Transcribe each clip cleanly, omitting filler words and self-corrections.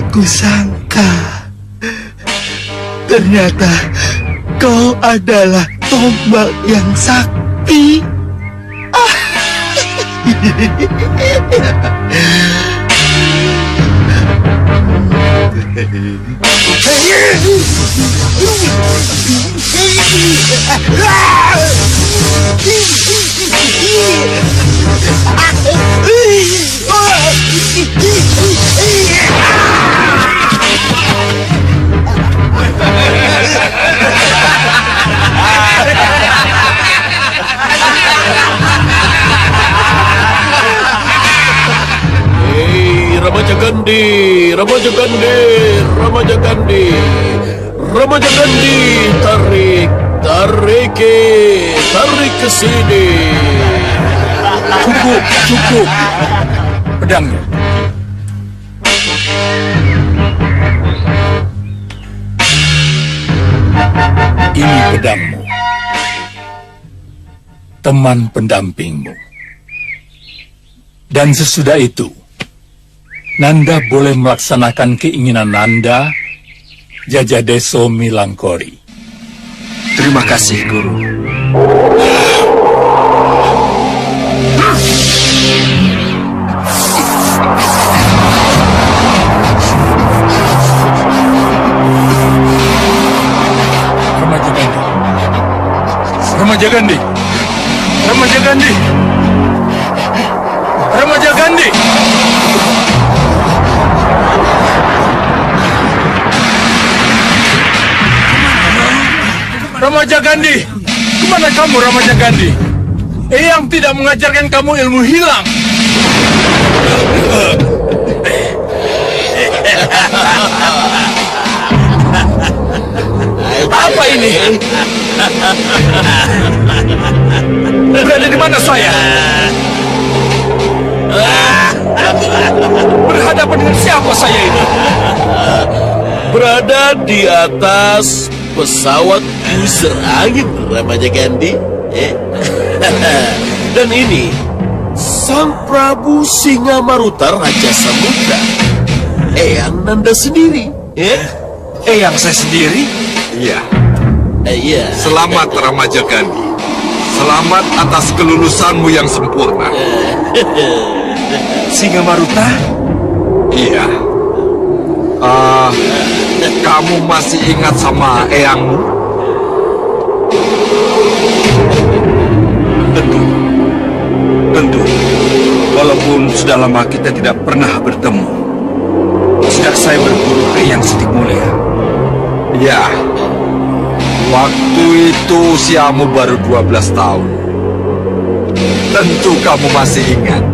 kusangka ternyata kau adalah tombak yang sakti. Remaja Gandhi, Remaja Gandhi, Remaja Gandhi, Remaja Gandhi, tarik, tarik ke sini. Cukup, cukup. Pedangnya. Ini pedangmu. Teman pendampingmu. Dan sesudah itu, Nanda boleh melaksanakan keinginan Nanda, Jajadeso Milangkori. Terima kasih, Guru. Remaja Gandhi. Remaja Gandhi. Remaja Gandhi. Remaja Gandhi. Remaja Gandhi, kemana kamu Remaja Gandhi? Eyang tidak mengajarkan kamu ilmu hilang. Apa ini? Berada di mana saya? Berhadapan dengan siapa saya ini? Berada di atas pesawat user angin, Remaja Gandhi. Dan ini Sang Prabu Singa-Maruta Raja Samudra, Eyang Nanda sendiri. Eyang saya sendiri? Iya. Iya. Selamat, Remaja Gandhi. Selamat atas kelulusanmu yang sempurna. Singa-Maruta? Iya. Kamu masih ingat sama eyangmu? Tentu. Walaupun sudah lama kita tidak pernah bertemu. Sejak saya berguru ke Yang Setik Mulia. Ya. Waktu itu usiamu baru 12 tahun. Tentu kamu masih ingat.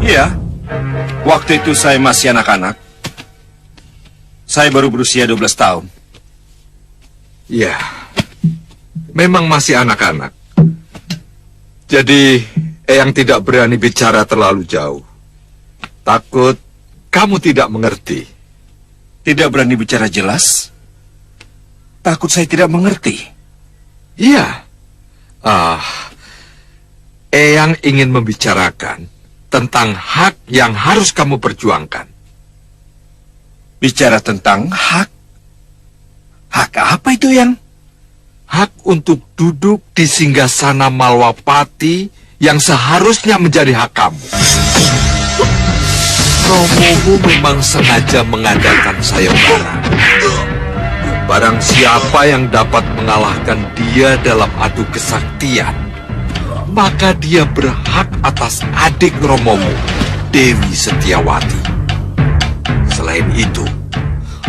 Iya. Waktu itu saya masih anak-anak. Saya baru berusia 12 tahun. Ya, memang masih anak-anak. Jadi, Eyang tidak berani bicara terlalu jauh. Takut kamu tidak mengerti. Tidak berani bicara jelas? Takut saya tidak mengerti. Iya. Eyang ingin membicarakan tentang hak yang harus kamu perjuangkan. Bicara tentang hak? Hak apa itu, Yang? Hak untuk duduk di singgasana Malwapati yang seharusnya menjadi hak kamu. Romomu memang sengaja mengadakan sayembara. Barang siapa yang dapat mengalahkan dia dalam adu kesaktian, maka dia berhak atas adik Romomu, Dewi Setiawati. Selain itu,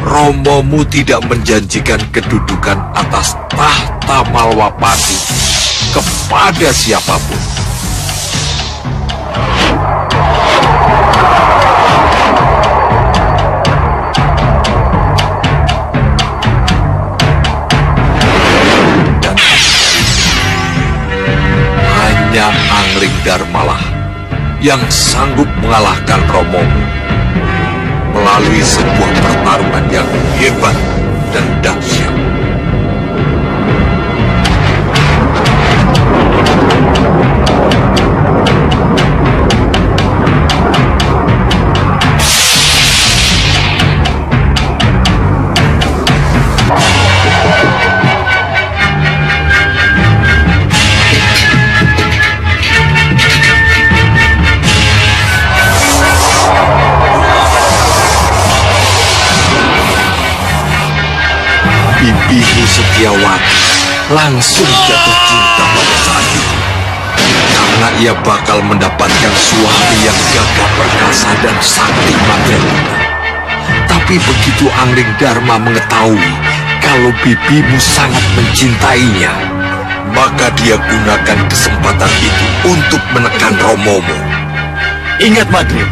Romomu tidak menjanjikan kedudukan atas tahta Malwapati kepada siapapun. Dan hanya Angling Darmalah yang sanggup mengalahkan Romomu melalui sebuah pertarungan yang hebat dan dahsyat. Bibimu Setiawati langsung jatuh cinta pada saat itu. Karena ia bakal mendapatkan suami yang gagah perkasa dan sakti mandraguna. Tapi begitu Angling Dharma mengetahui kalau bibimu sangat mencintainya, maka dia gunakan kesempatan itu untuk menekan Romomo. Ingat, Madrid.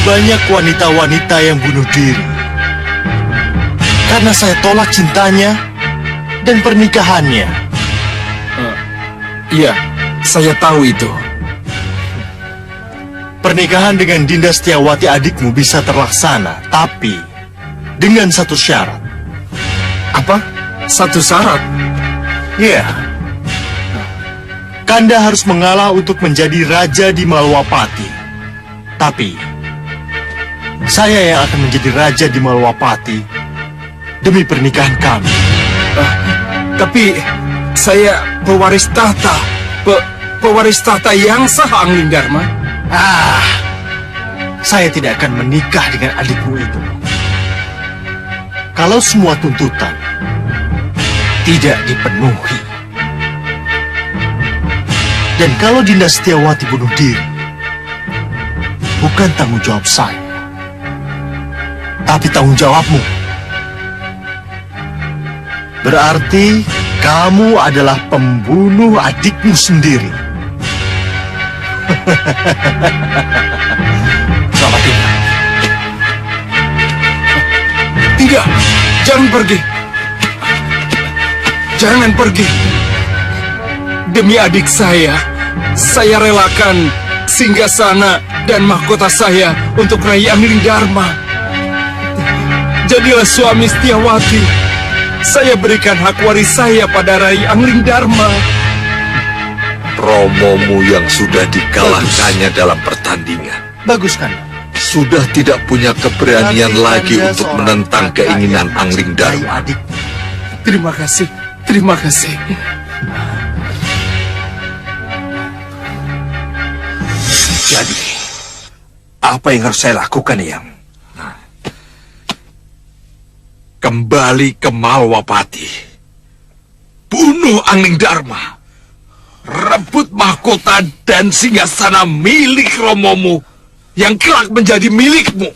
Banyak wanita-wanita yang bunuh diri karena saya tolak cintanya dan pernikahannya. Iya, saya tahu itu. Pernikahan dengan Dinda Setiawati adikmu bisa terlaksana, tapi dengan satu syarat. Apa? Satu syarat? Ya, Kanda harus mengalah untuk menjadi raja di Malwapati. Tapi saya yang akan menjadi raja di Malwapati demi pernikahan kami. Tapi saya pewaris tahta. Pewaris tahta yang sah, Angling Dharma. Saya tidak akan menikah dengan adikmu itu. Kalau semua tuntutan tidak dipenuhi, dan kalau Dinda Setiawati bunuh diri, bukan tanggung jawab saya, tapi tanggung jawabmu. Berarti kamu adalah pembunuh adikmu sendiri. Selamat tinggal. Tidak, jangan pergi. Jangan pergi. Demi adik saya relakan singgasana dan mahkota saya untuk Rai Angling Dharma. Jadilah suami Setiawati. Saya berikan hak waris saya pada Rai Angling Dharma. Romomu yang sudah dikalahkannya dalam pertandingan Bagus kan? sudah tidak punya keberanian Tapi lagi Kanda untuk seorang menentang kakak keinginan yang Angling mencintai Dharma. adik. Terima kasih. Terima kasih. Jadi, apa yang harus saya lakukan, Yang? Kembali ke Malwapati, bunuh Angling Dharma, rebut mahkota dan singgasana milik Romomu yang kelak menjadi milikmu.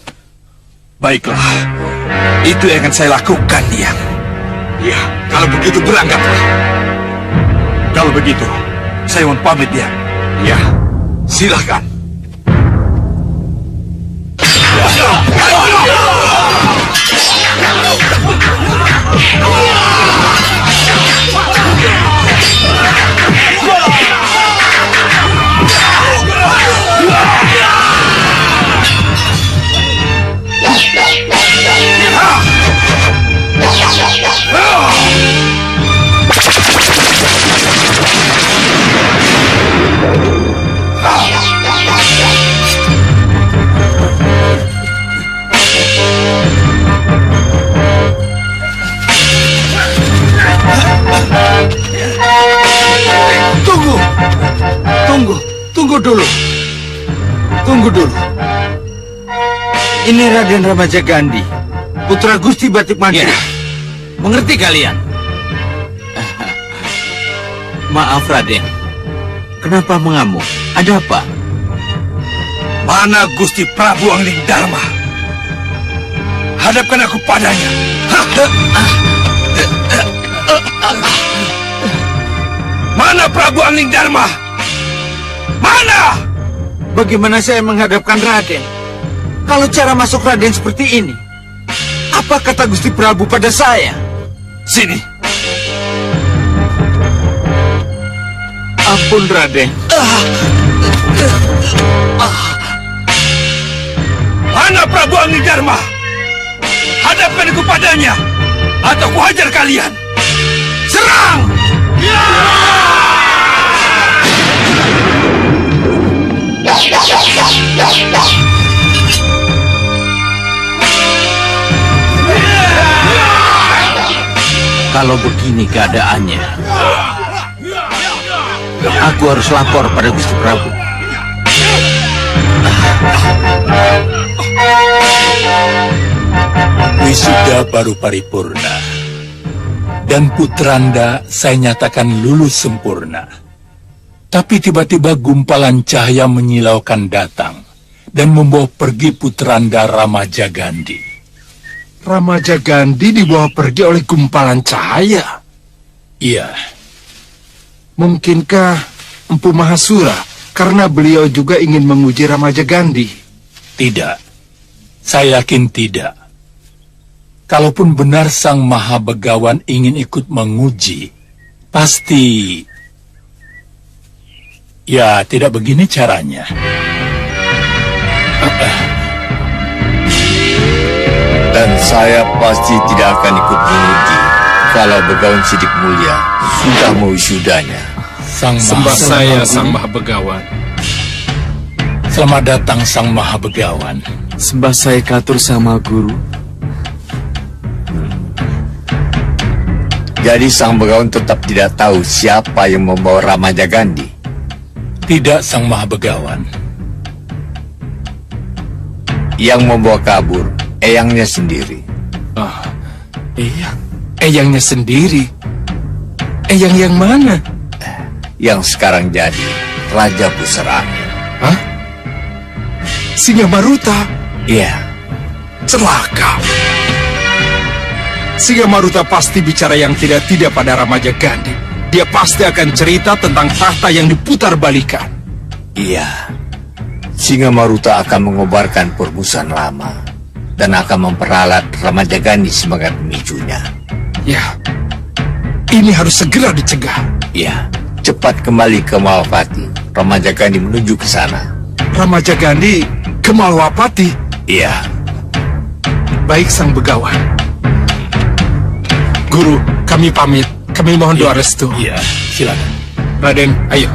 Baiklah, itu yang akan saya lakukan, Yang. Ya, kalau begitu berangkatlah. Kalau begitu, saya mohon pamit, Yang. Ya, silakan. Tunggu dulu. Tunggu dulu. Ini Raden Ramajagandhi, putra Gusti Batik Mantri. Mengerti kalian? Maaf, Raden. Kenapa mengamuk? Ada apa? Mana Gusti Prabu Angling Dharma? Hadapkan aku padanya. Mana Prabu Angling Dharma? Mana? Bagaimana saya menghadapkan Raden? Kalau cara masuk Raden seperti ini, apa kata Gusti Prabu pada saya? Sini. Ampun, Raden. Kanda Prabu Anggidarma, hadapkan aku padanya, atau kuhajar kalian. Serang! Kalau begini keadaannya, aku harus lapor pada Gusti Prabu. Wisuda baru paripurna, dan Putranda saya nyatakan lulus sempurna. Tapi tiba-tiba gumpalan cahaya menyilaukan datang dan membawa pergi Putranda Ramajagandhi. Ramajagandhi dibawa pergi oleh gumpalan cahaya. Iya, Mungkinkah Empu Mahasura karena beliau juga ingin menguji Ramajagandhi? tidak. Saya yakin tidak. Kalaupun benar Sang Mahabegawan ingin ikut menguji, pasti... Ya, tidak begini caranya. Dan saya pasti tidak akan ikut menguji kalau Begawan Sidik Mulia sudah mewisudannya. Sembah saya, Sang Mahabegawan. Selamat datang, Sang Mahabegawan. Sembah saya katur sama guru. Jadi Sang Begawan tetap tidak tahu siapa yang membawa Ramajagandhi. Tidak, Sang Mahabegawan. Yang membawa kabur eyangnya sendiri. Eyangnya sendiri. Eyang yang mana? Yang sekarang jadi Raja Pusarangin. Hah? Singa Maruta? Iya. Celaka. Singa Maruta pasti bicara yang tidak-tidak pada Ramajagandhi. Dia pasti akan cerita tentang tahta yang diputar balikan. Iya. Singa Maruta akan mengobarkan permusuhan lama dan akan memperalat Ramajagandhi sebagai pemicunya. Ya, ini harus segera dicegah. Iya. Cepat kembali ke Malwapati. Ramajagandhi menuju ke sana. Ramajagandhi ke Malwapati. Iya. Baik, Sang Begawan. Guru, kami pamit. Kami mohon doa restu. Iya, silakan. Raden, ayo.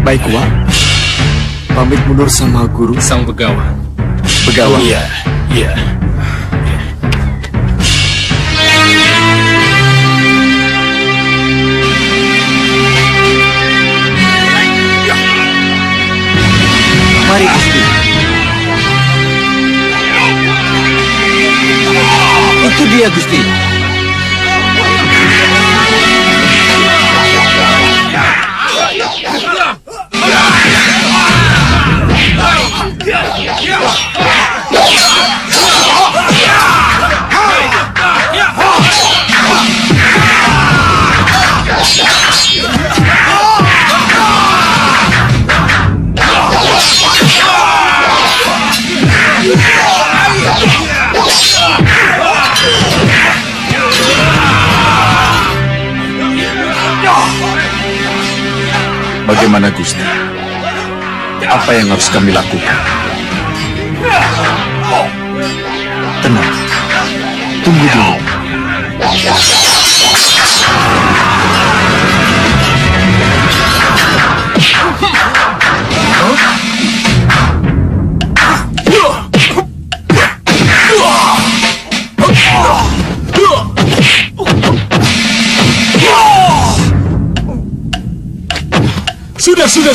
Baik, Wak. Pamit mundur sama guru. Sang Begawan. Begawan. Iya, iya. Mari Gusti. Itu dia Gusti. Bagaimana Gusti? Apa yang harus kami lakukan? Tenang. Tunggu dulu.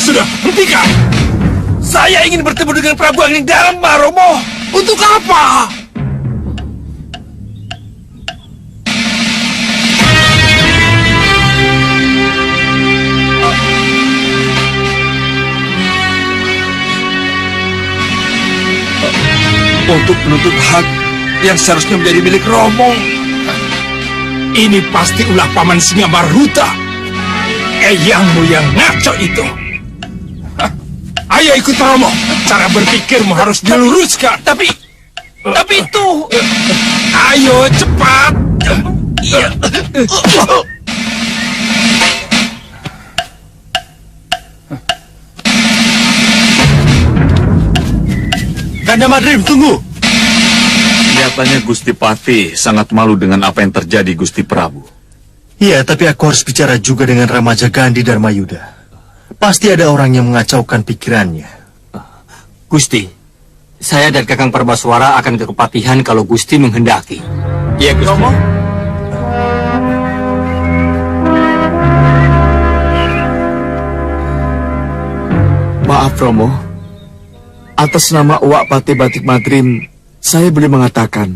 Sudah. Hentikan. Saya ingin bertemu dengan Prabu Anggidarma, Romo. Untuk apa? Untuk menuntut hak yang seharusnya menjadi milik Romo. Ini pasti ulah paman Singa Maruta. Eyangmu yang ngaco itu. Ayo ikut Romo. Cara berpikirmu harus diluruskan. Tapi itu. Ayo cepat. Iya. Kanda Madrim, tunggu. Kelihatannya Gusti Patih sangat malu dengan apa yang terjadi, Gusti Prabu. Iya, tapi aku harus bicara juga dengan Ramaja Gandhi Dharmayuda. Pasti ada orang yang mengacaukan pikirannya. Gusti, saya dan Kakang Parbaswara akan ke Kepatihan kalau Gusti menghendaki. Iya, Gusti. Maaf Romo, atas nama Uwak Patih Batik Madrim, saya boleh mengatakan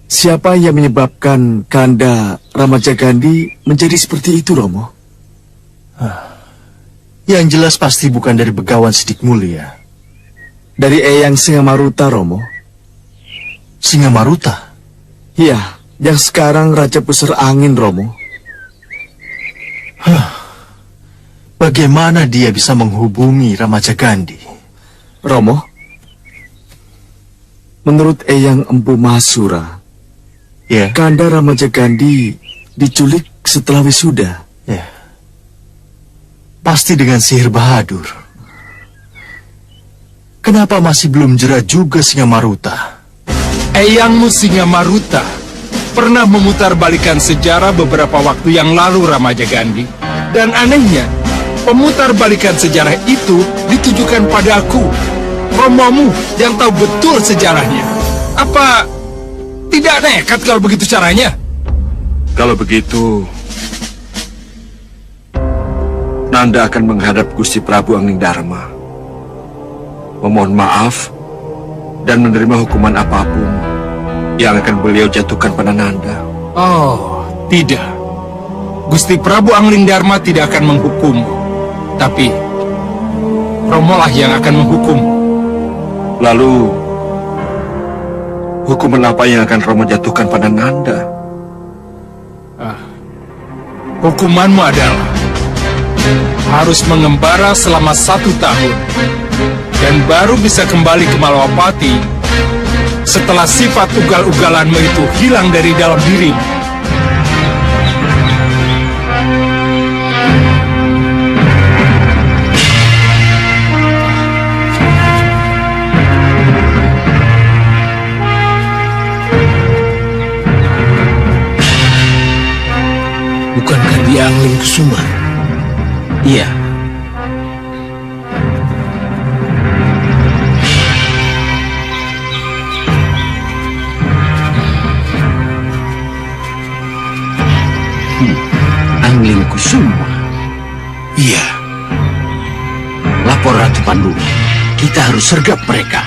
siapa yang menyebabkan Kanda Ramaja Gandhi menjadi seperti itu, Romo? Yang jelas pasti bukan dari Begawan Sidik Mulia. Dari Eyang Singamaruta, Romo. Singamaruta? Iya, yang sekarang Raja Pusar Angin, Romo. Bagaimana dia bisa menghubungi Ramaja Gandhi? Romo, menurut Eyang Empu Mahasura, Ya, Kanda Ramaja Gandhi diculik setelah wisuda. ya. Pasti dengan sihir Bahadur. Kenapa masih belum jera juga Singamaruta? Eyangmu Singamaruta pernah memutarbalikkan sejarah beberapa waktu yang lalu, Ramaja Gandhi. Dan anehnya, pemutarbalikan sejarah itu ditujukan padaku, romomu yang tahu betul sejarahnya. Apa tidak nekat kalau begitu caranya? Kalau begitu, Nanda akan menghadap Gusti Prabu Anglingdarma, memohon maaf dan menerima hukuman apapun yang akan beliau jatuhkan pada Nanda. Oh, tidak. Gusti Prabu Anglingdarma tidak akan menghukummu, tapi Romolah yang akan menghukum. Lalu, hukuman apa yang akan Romo jatuhkan pada Nanda? Hukumanmu adalah harus mengembara selama 1 tahun dan baru bisa kembali ke Malawapati setelah sifat ugal-ugalanmu itu hilang dari dalam dirimu. Bukankah dia Angling Kusuma? Iya. Angling Kusuma? Iya. Lapor Ratu Pandu. Kita harus sergap mereka.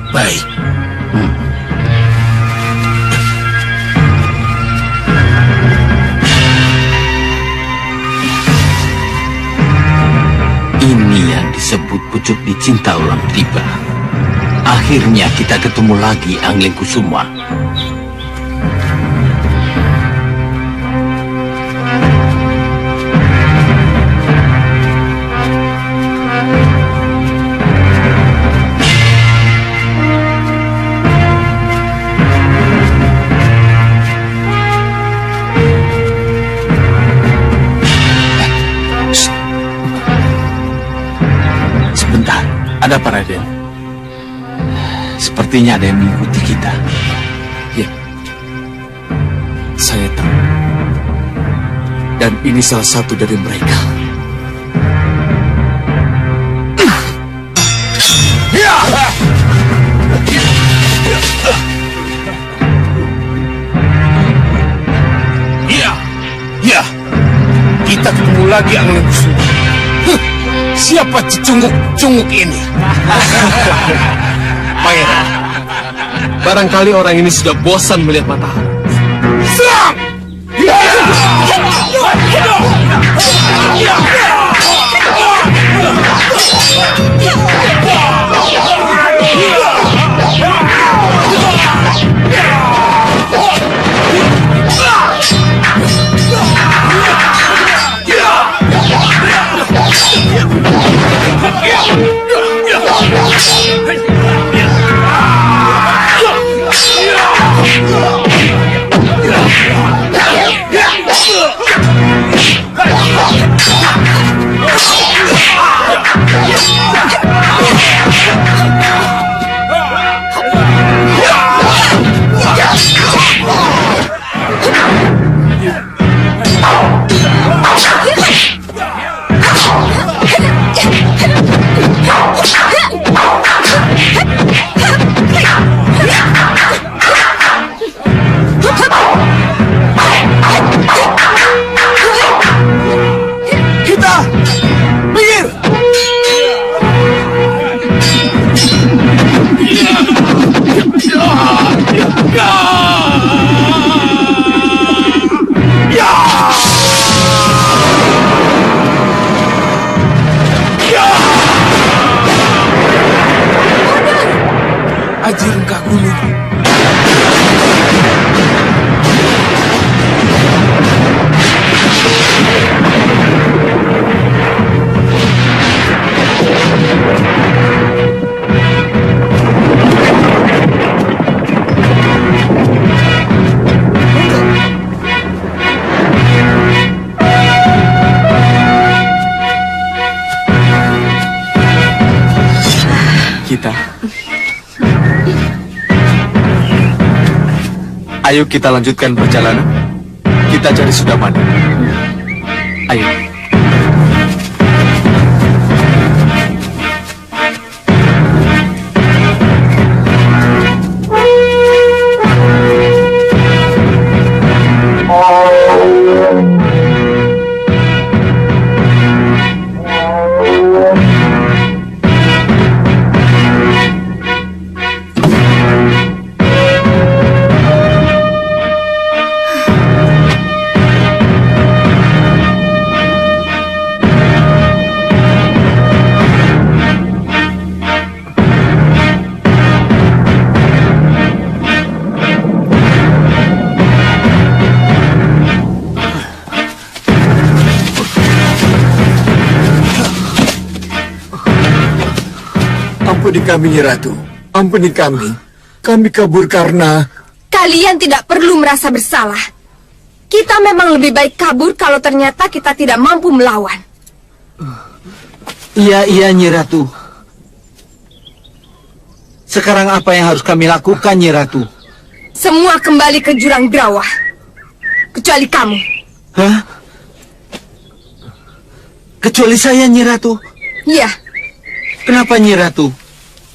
Baik. Ini yang disebut pucuk dicinta ulang tiba. Akhirnya kita ketemu lagi, Angling Kusuma. Ada apa, Raden? Sepertinya ada yang mengikuti kita. Ya, saya tahu. Dan ini salah satu dari mereka. Ya, kita ketemu lagi Angling Kusuma. Siapa cecunguk ini? Pangeran, barangkali orang ini sudah bosan melihat matahari. Serang! Aji Rengkah Gunung. Kita. Ayo kita lanjutkan perjalanan. Kita cari Sudamani. Ayo. Ampuni kami, Nyi Ratu. Ampuni kami. Kami kabur karena... Kalian tidak perlu merasa bersalah. Kita memang lebih baik kabur kalau ternyata kita tidak mampu melawan. Iya, Nyi Ratu. Sekarang apa yang harus kami lakukan, Nyi Ratu? Semua kembali ke jurang Grawah. Kecuali kamu. Hah? Kecuali saya, Nyi Ratu. Iya, Kenapa, Nyi Ratu?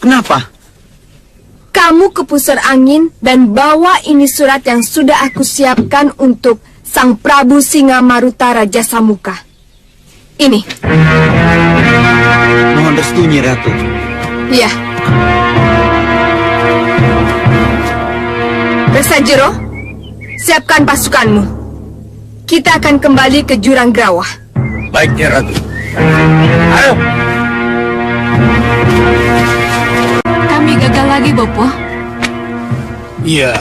Kenapa? kamu ke pusar angin dan bawa ini surat yang sudah aku siapkan untuk Sang Prabu Singamaruta Raja Samuka. Ini. Mohon restu, Nyi Ratu. Iya. Resajero, siapkan pasukanmu. Kita akan kembali ke jurang Grawah. Baik, Nyi Ratu. Ayo. Kami gagal lagi, Bopo. Iya.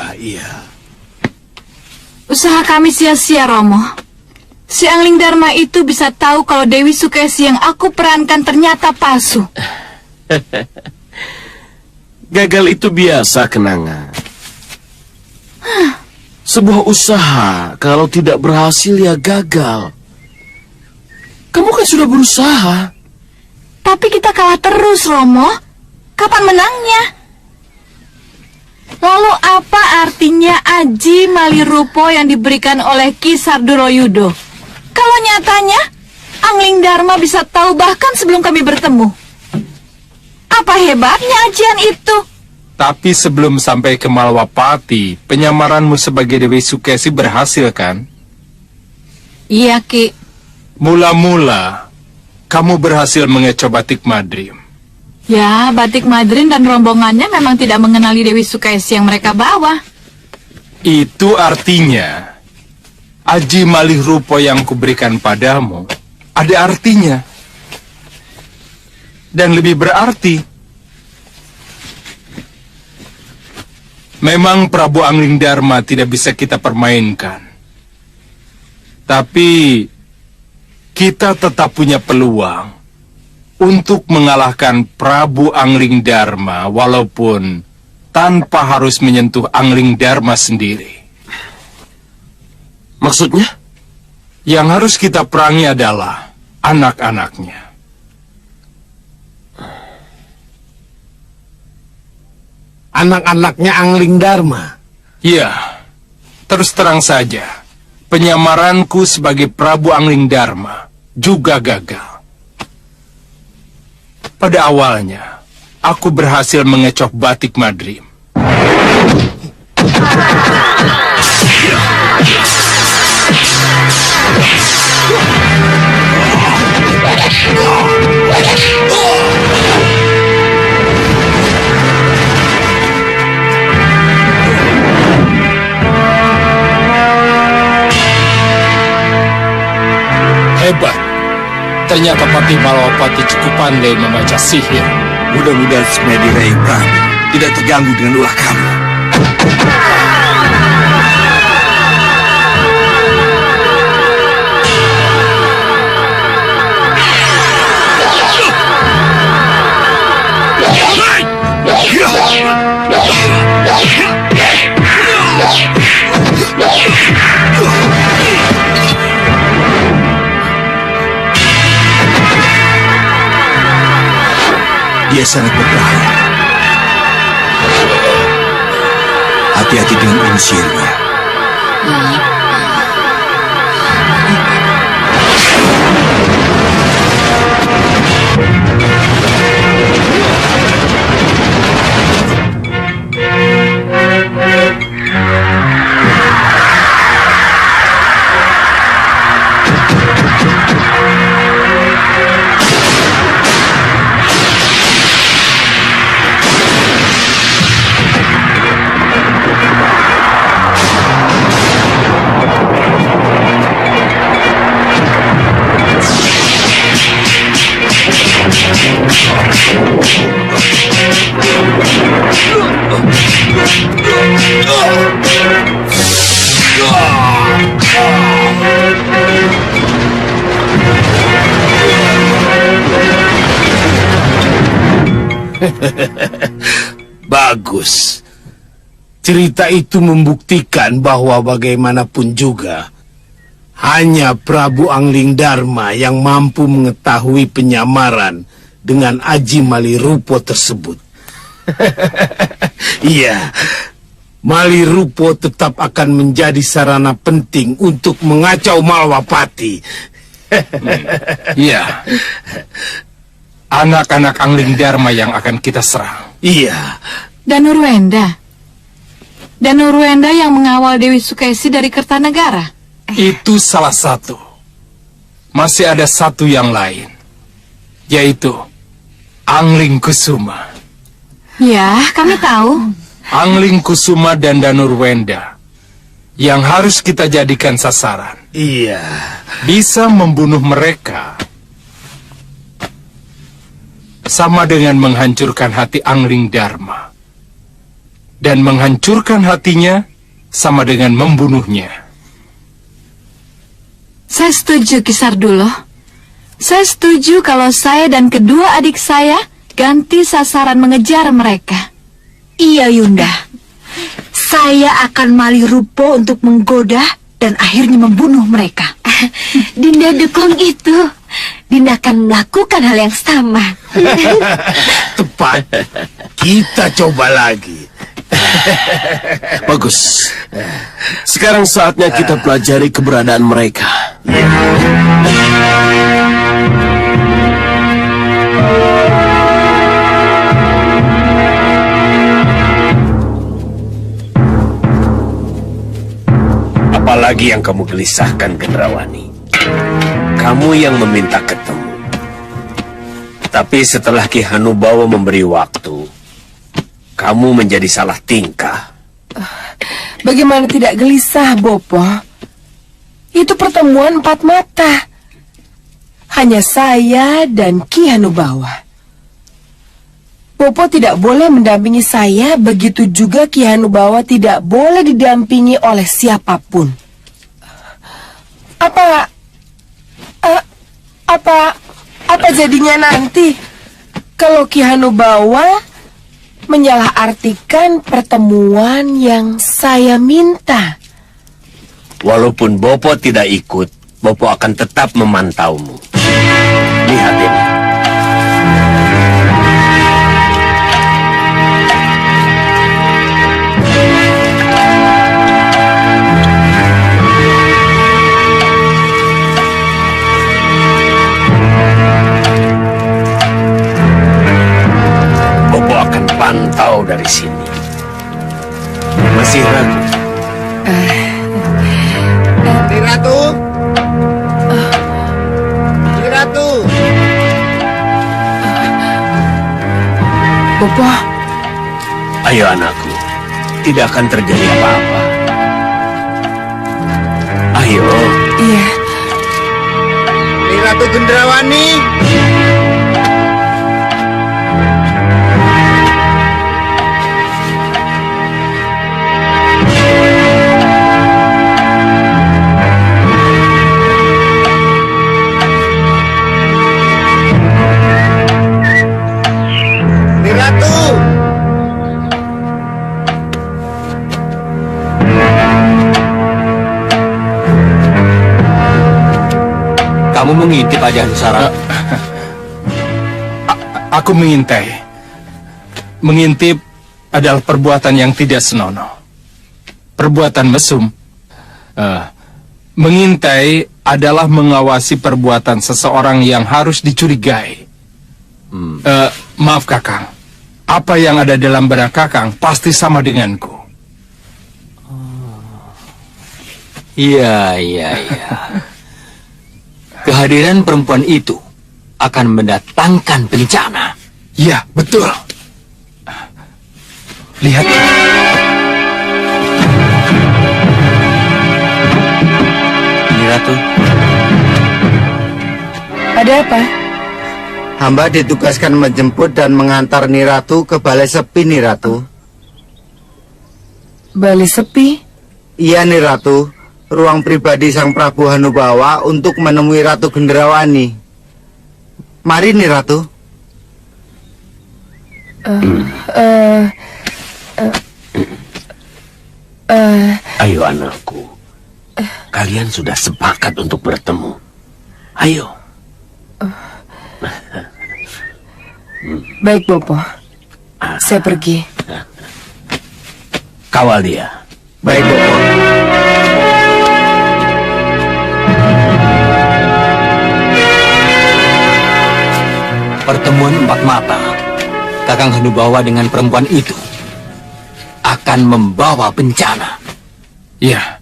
Usaha kami sia-sia, Romo. Si Angling Dharma itu bisa tahu kalau Dewi Sukesi yang aku perankan ternyata palsu. Gagal itu biasa, Kenanga. Sebuah usaha kalau tidak berhasil ya gagal. Kamu kan sudah berusaha. Tapi kita kalah terus, Romo. Kapan menangnya? Lalu apa artinya Aji Malirupo yang diberikan oleh Ki Sarduroyudo? Kalau nyatanya Angling Dharma bisa tahu bahkan sebelum kami bertemu. Apa hebatnya ajian itu? Tapi sebelum sampai ke Malwapati, penyamaranmu sebagai Dewi Sukesi berhasil kan? Iya, Ki. Mula-mula, kamu berhasil mengecoh Batik Madrim. Ya, Batik Madrin dan rombongannya memang tidak mengenali Dewi Sukesi yang mereka bawa. Itu artinya, Aji Malih Rupo yang kuberikan padamu, ada artinya. Dan lebih berarti, memang Prabu Angling Dharma tidak bisa kita permainkan. Tapi, kita tetap punya peluang untuk mengalahkan Prabu Angling Dharma walaupun tanpa harus menyentuh Angling Dharma sendiri. Maksudnya? Yang harus kita perangi adalah anak-anaknya. Anak-anaknya Angling Dharma. Ya, terus terang saja, penyamaranku sebagai Prabu Angling Dharma juga gagal. Pada awalnya, aku berhasil mengecoh Batik Madrim. Hebat. Ternyata Patih Malwapati cukup pandai membaca sihir. Mudah-mudahan semua diraih Prabu. tidak terganggu dengan ulah kamu. Dia sangat berbahaya. Hati-hati dengan unsirnya. Bagus. Cerita itu membuktikan bahwa bagaimanapun juga hanya Prabu Angling Dharma yang mampu mengetahui penyamaran dengan Aji Malirupo tersebut. Iya, Malirupo tetap akan menjadi sarana penting untuk mengacau Malwapati. Iya. Anak-anak Angling Dharma yang akan kita serang. Iya. Danurwenda yang mengawal Dewi Sukesi dari Kertanegara. Itu salah satu. Masih ada satu yang lain, yaitu Angling Kusuma. Ya, kami tahu. Angling Kusuma dan Danurwenda yang harus kita jadikan sasaran. Iya. Bisa membunuh mereka sama dengan menghancurkan hati Angling Dharma. Dan menghancurkan hatinya sama dengan membunuhnya. Saya setuju, Ki Sarduloh. Saya setuju kalau saya dan kedua adik saya ganti sasaran mengejar mereka. Iya, Yunda. Saya akan Malirupo untuk menggoda dan akhirnya membunuh mereka. Dinda dukung itu. Dinda akan melakukan hal yang sama. Tepat. Kita coba lagi. Bagus. Sekarang saatnya kita pelajari keberadaan mereka. Apalagi yang kamu gelisahkan, Gendrawani? Kamu yang meminta ketemu. Tapi setelah Ki Hanubawa memberi waktu, kamu menjadi salah tingkah. Bagaimana tidak gelisah, Bopo? Itu pertemuan empat mata. Hanya saya dan Ki Hanubawa. Bopo tidak boleh mendampingi saya, begitu juga Ki Hanubawa tidak boleh didampingi oleh siapapun. Apa jadinya nanti kalau Ki Hanubawa menyalahartikan pertemuan yang saya minta? Walaupun Bopo tidak ikut, Bopo akan tetap memantaumu. Lihat ini. Bopo akan pantau dari sini. Masih ragu? Ratu. Ratu. Bopo. Ayo anakku, tidak akan terjadi apa-apa. Ayo. Iya. Ratu Gendrawani. Kamu mengintip aja Nusara? Aku mengintai. Mengintip adalah perbuatan yang tidak senonoh. Perbuatan mesum. Mengintai adalah mengawasi perbuatan seseorang yang harus dicurigai. Maaf Kakang, apa yang ada dalam benak Kakang pasti sama denganku. Iya. Kehadiran perempuan itu akan mendatangkan bencana. Ya, betul. Lihat. Ini Ratu. Ada apa? Hamba ditugaskan menjemput dan mengantar Niratu ke Balai Sepi, Niratu. Balai Sepi? Iya, Niratu. Ruang pribadi Sang Prabu Hanubawa untuk menemui Ratu Gendrawani. Mari, Niratu. Ayo anakku. Kalian sudah sepakat untuk bertemu. Ayo. Baik, Bopo. Saya pergi. Kawal dia. Baik, Bopo. Pertemuan empat mata Kakang Hanubawa dengan perempuan itu akan membawa bencana. Ya,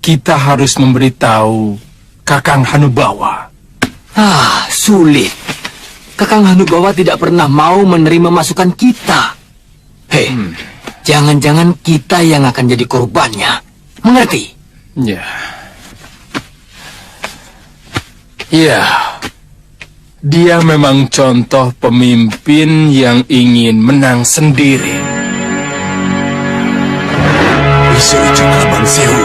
kita harus memberitahu Kakang Hanubawa. Sulit. Kakang Hanubawa tidak pernah mau menerima masukan kita. Hei, jangan-jangan kita yang akan jadi korbannya. Mengerti? Ya. Ya. Dia memang contoh pemimpin yang ingin menang sendiri. Bisa juga Bang Sewu.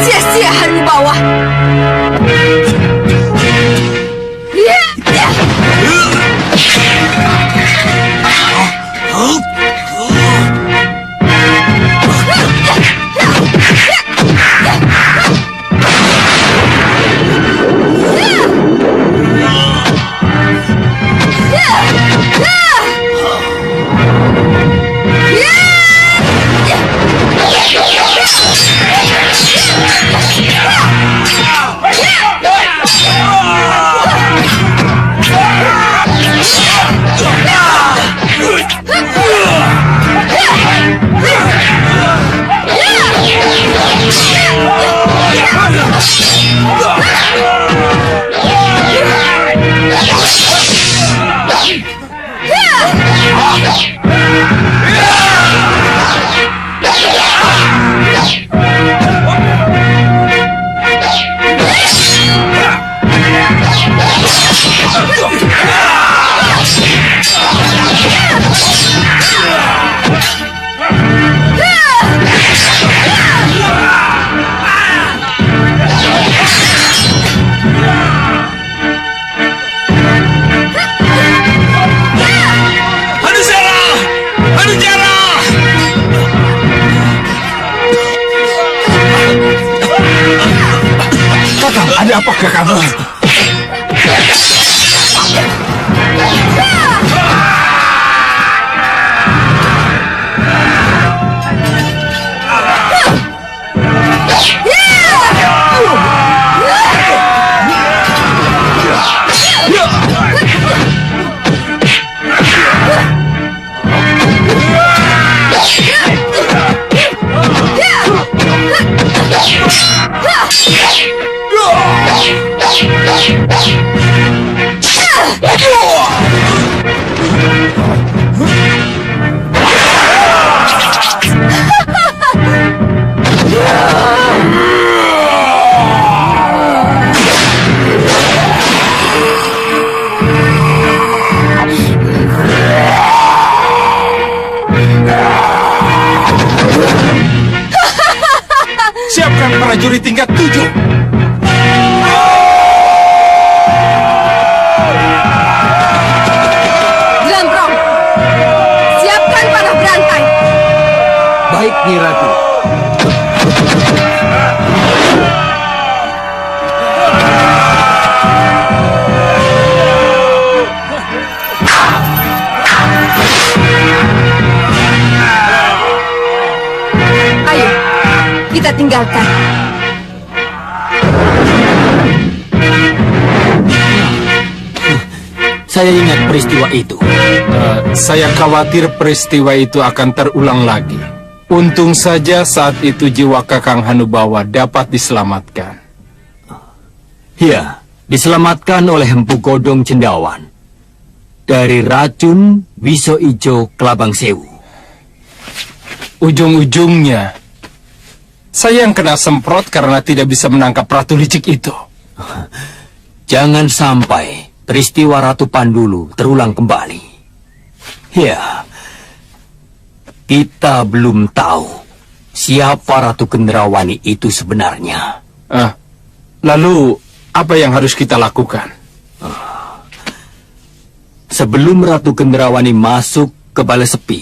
Sia-sia Hanubawa. Ada apakah kamu? Siapkan prajurit tingkat 7. Nyi Ratu. Ayo, kita tinggalkan. Saya ingat peristiwa itu. Saya khawatir peristiwa itu akan terulang lagi. Untung saja saat itu jiwa Kakang Hanubawa dapat diselamatkan. Ya, diselamatkan oleh Empu Godong Cendawan dari racun Wiso Ijo Kelabang Sewu. Ujung-ujungnya, saya yang kena semprot karena tidak bisa menangkap ratu licik itu. Jangan sampai peristiwa Ratu Pandulu terulang kembali. Ya, kita belum tahu siapa Ratu Gendrawani itu sebenarnya. Lalu, apa yang harus kita lakukan? Sebelum Ratu Gendrawani masuk ke Balai Sepi,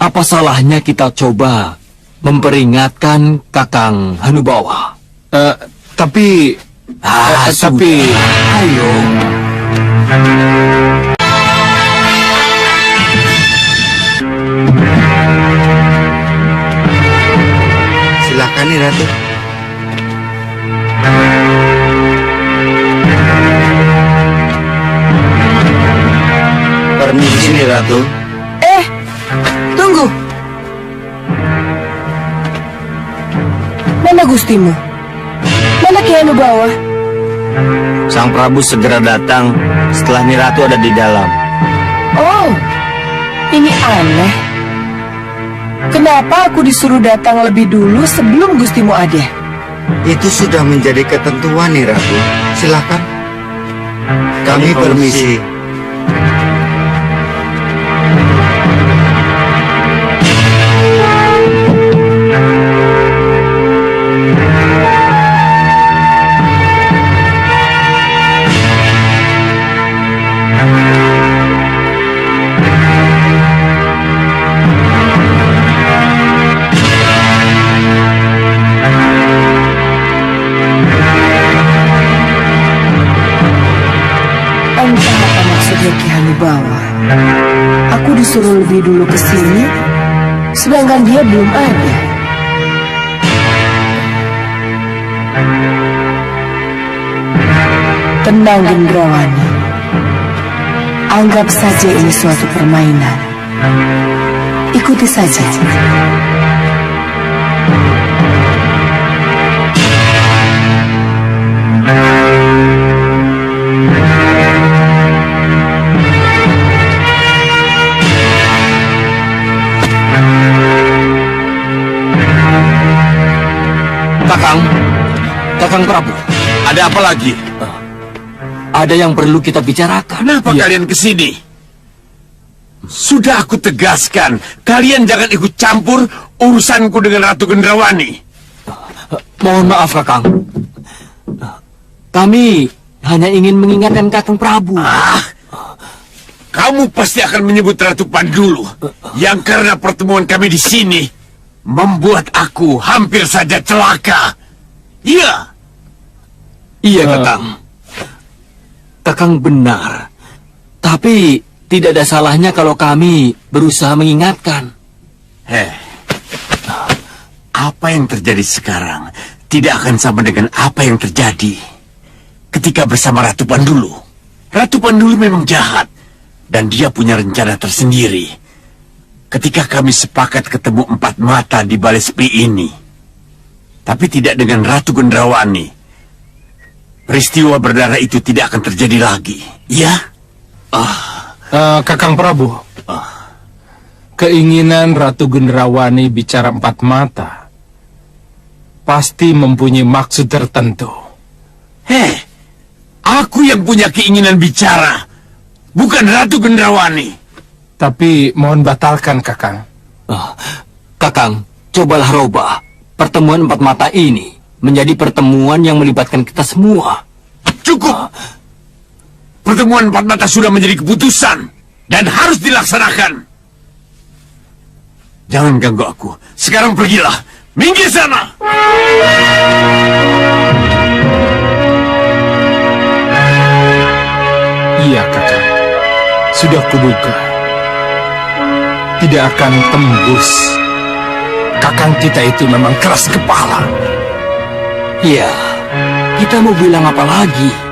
apa salahnya kita coba memperingatkan Kakang Hanubawa? Tapi... tapi... Ayo. Silakan nih Ratu. Permisi nih Ratu. Tunggu. Mana gustimu? Mana Ki Hanubawa? Sang Prabu segera datang setelah Nyi Ratu ada di dalam. Oh, ini aneh. Kenapa aku disuruh datang lebih dulu sebelum gustimu ada? Itu sudah menjadi ketentuan nih Ratu. Silakan. Kami permisi. Entah apa maksudnya Ki Hanubawa. Aku disuruh lebih dulu ke sini, sedangkan dia belum ada. Tenang Gendrawani. Anggap saja ini suatu permainan. Ikuti saja. Kakang Prabu. Ada apa lagi? Ada yang perlu kita bicarakan. Kenapa kalian kesini? Sudah aku tegaskan, kalian jangan ikut campur urusanku dengan Ratu Gendrawani. Mohon maaf, Kakang. Kami hanya ingin mengingatkan Kakang Prabu. Kamu pasti akan menyebut Ratu Pandulu yang karena pertemuan kami di sini membuat aku hampir saja celaka. Iya. Iya, Kakang. Kakang benar. Tapi tidak ada salahnya kalau kami berusaha mengingatkan. Apa yang terjadi sekarang tidak akan sama dengan apa yang terjadi ketika bersama Ratu Pandulu. Ratu Pandulu memang jahat dan dia punya rencana tersendiri. Ketika kami sepakat ketemu empat mata di Balai Sepi ini, tapi tidak dengan Ratu Gendrawani, peristiwa berdarah itu tidak akan terjadi lagi. Ya? Kakang Prabu, keinginan Ratu Gendrawani bicara empat mata pasti mempunyai maksud tertentu. Aku yang punya keinginan bicara, bukan Ratu Gendrawani. Tapi mohon batalkan, Kakang. Kakang, cobalah robah pertemuan empat mata ini menjadi pertemuan yang melibatkan kita semua. Cukup. Pertemuan empat mata sudah menjadi keputusan dan harus dilaksanakan. Jangan ganggu aku. Sekarang pergilah. Minggir sana. Iya, Kakang. Sudah kuduga. Tidak akan tembus. Kakang kita itu memang keras kepala. Ya, kita mau bilang apa lagi?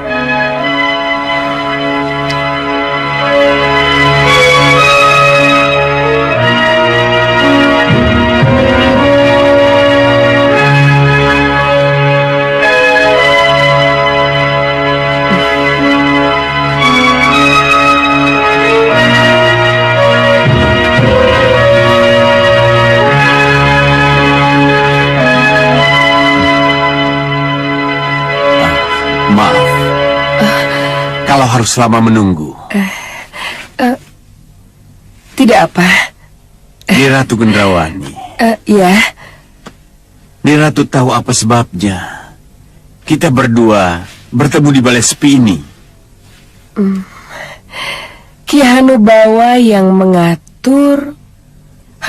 Maaf. Kalau harus lama menunggu. Tidak apa. Ni Ratu Gendrawani. Ya. Ni Ratu tahu apa sebabnya. Kita berdua bertemu di balai sepi ini. Ki Hanubawa yang mengatur,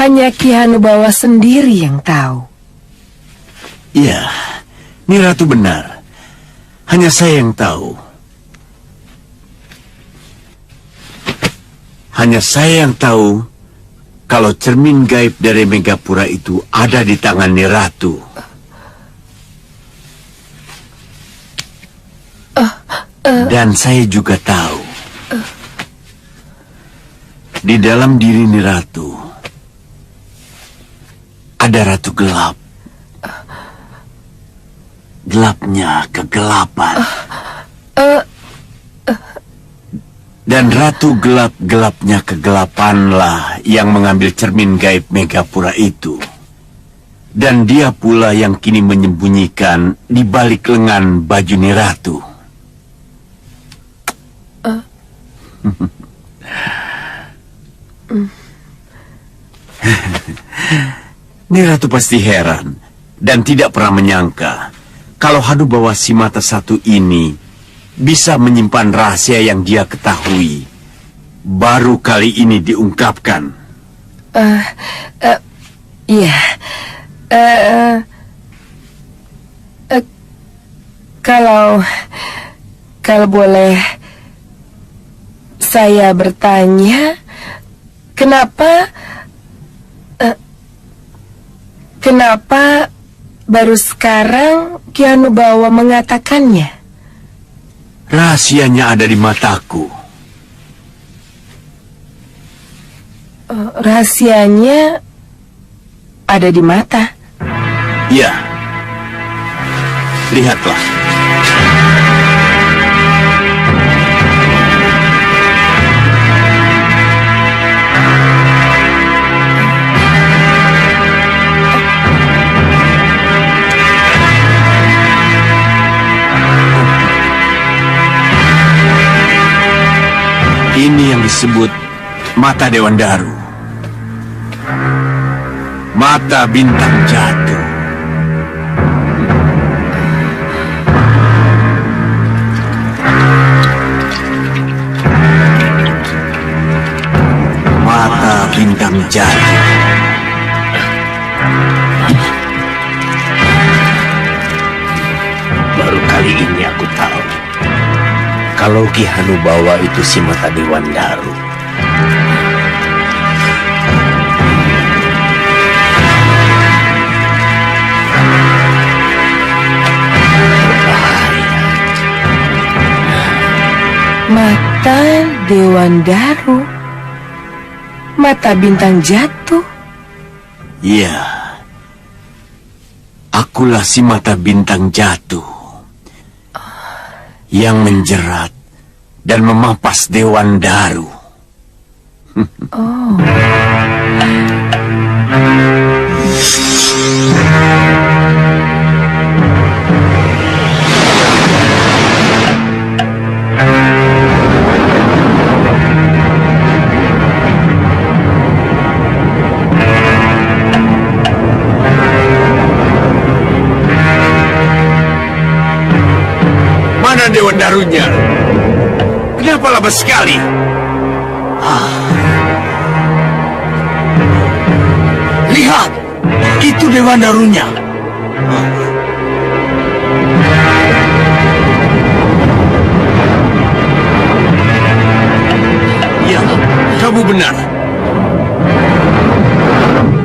hanya Ki Hanubawa sendiri yang tahu. Iya, Ni Ratu benar. Hanya saya yang tahu. Hanya saya yang tahu kalau cermin gaib dari Megapura itu ada di tangan Ni Ratu. Dan saya juga tahu di dalam diri Ni Ratu ada ratu gelap. Gelapnya kegelapan. Dan ratu gelap-gelapnya kegelapanlah yang mengambil cermin gaib Megapura itu. Dan dia pula yang kini menyembunyikan di balik lengan baju Ni Ratu. Ni Ratu pasti heran dan tidak pernah menyangka kalau Hanubawa si mata satu ini bisa menyimpan rahasia yang dia ketahui. Baru kali ini diungkapkan. Iya. Kalau boleh saya bertanya, kenapa baru sekarang Ki Hanubawa mengatakannya? Rahasianya ada di mataku. Rahasianya ada di mata? Ya. Lihatlah. Ini yang disebut mata Dewan Daru. Mata bintang jatuh. Mata bintang jatuh. Baru kali ini aku tahu kalau Ki Hanubawa itu si mata Dewan Daru. Mata Dewan Daru, mata bintang jatuh. Iya, akulah si mata bintang jatuh yang menjerat dan memampas Dewan Daru. Oh. Mana Dewan Darunya? Kenapa lama sekali? Lihat, itu Dewan Darunya. Ya, kamu benar.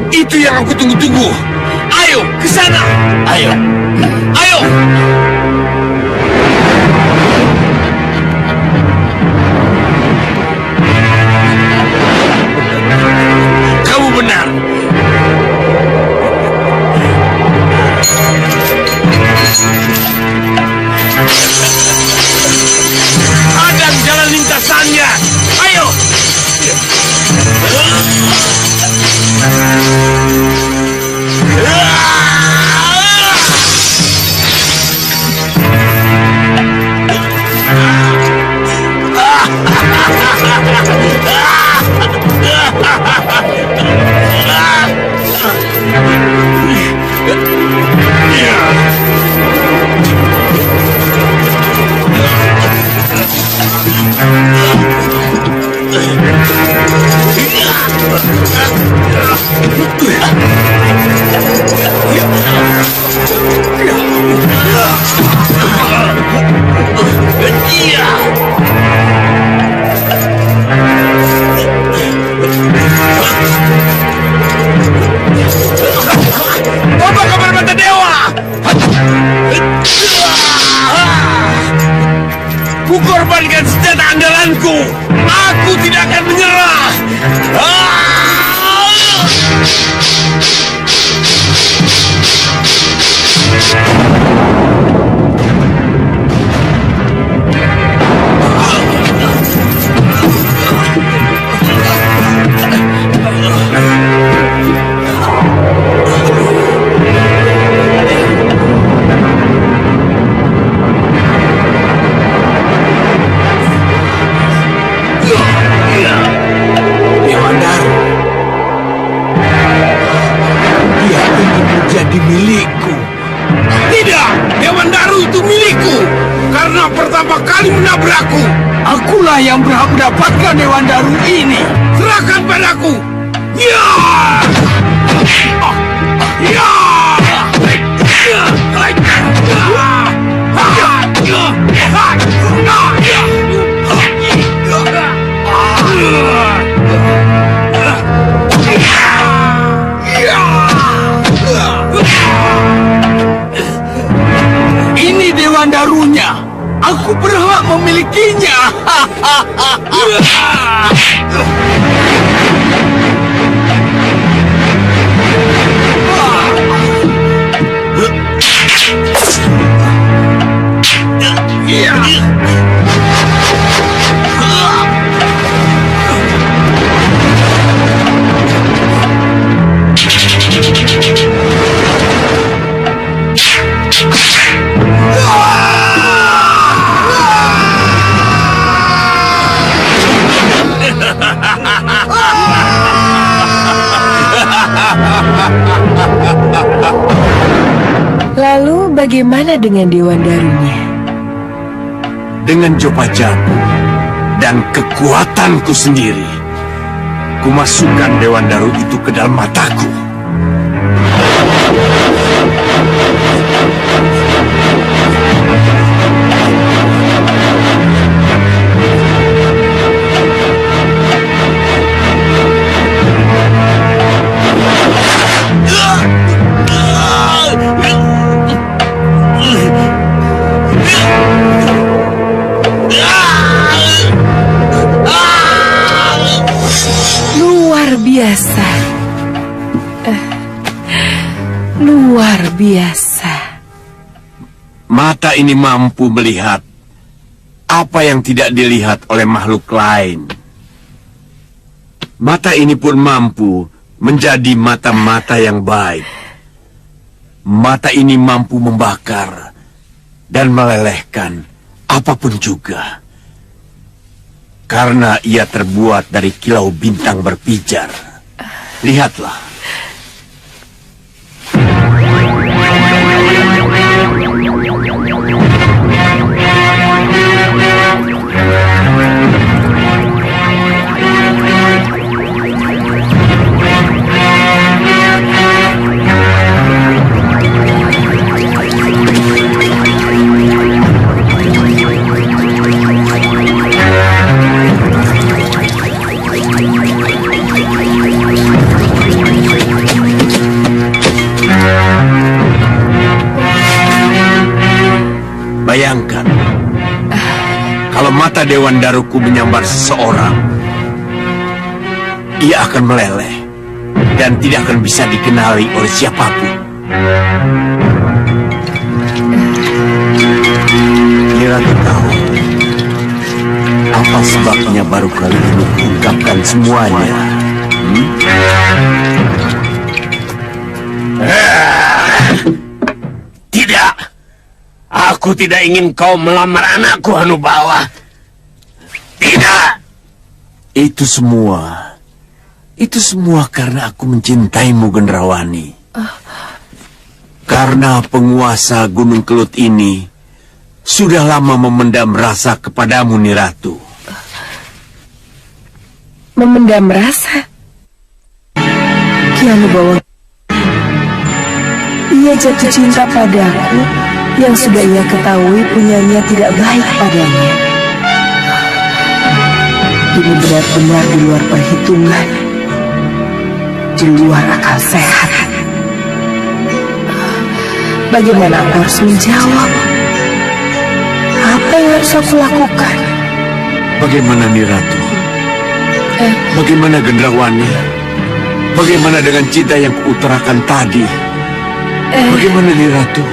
Itu yang aku tunggu-tunggu. Ayo, ke sana. Ayo. Ayo. Kamu benar. Hadang jalan lintasannya. Ayo. Coba kabar mata dewa. Ku korbankan senjata andalanku. Aku tidak akan menyerah. Dewan Daru. Dia ingin menjadi milikku. Tidak, Dewan Daru itu milikku. Karena pertama kali menabrakku. Akulah yang berhak mendapatkan Dewan Daru ini. Serahkan padaku. Ya! Ya! Ini Dewan Darunya. Aku berhak memilikinya. Lalu bagaimana dengan Dewan Darunya? Dengan Jopajabu dan kekuatanku sendiri, kumasukkan Dewan Daru itu ke dalam mataku. Biasa. Luar biasa. Mata ini mampu melihat apa yang tidak dilihat oleh makhluk lain. Mata ini pun mampu menjadi mata-mata yang baik. Mata ini mampu membakar dan melelehkan apapun juga. Karena ia terbuat dari kilau bintang berpijar. Lihatlah. Jika Dewan Daruku menyambar seseorang, ia akan meleleh dan tidak akan bisa dikenali oleh siapapun. Nyi Ratu tahu apa sebabnya baru kali ini ungkapkan semuanya. Tidak, aku tidak ingin kau melamar anakku, Hanubawa. Tidak. Itu semua karena aku mencintaimu, Gendrawani. Karena penguasa Gunung Kelut ini sudah lama memendam rasa kepadamu, Nyi Ratu. Memendam rasa? Ki Hanubawa, ia jatuh cinta padaku yang sudah ia ketahui punyanya tidak baik padanya. Ini benar-benar di luar perhitungan, di luar akal sehat. Bagaimana aku harus menjawab? Apa yang harus aku lakukan? Bagaimana, Nyi Ratu? Bagaimana, Gendrawani? Bagaimana dengan cinta yang kuutarakan tadi? Bagaimana, Nyi Ratu?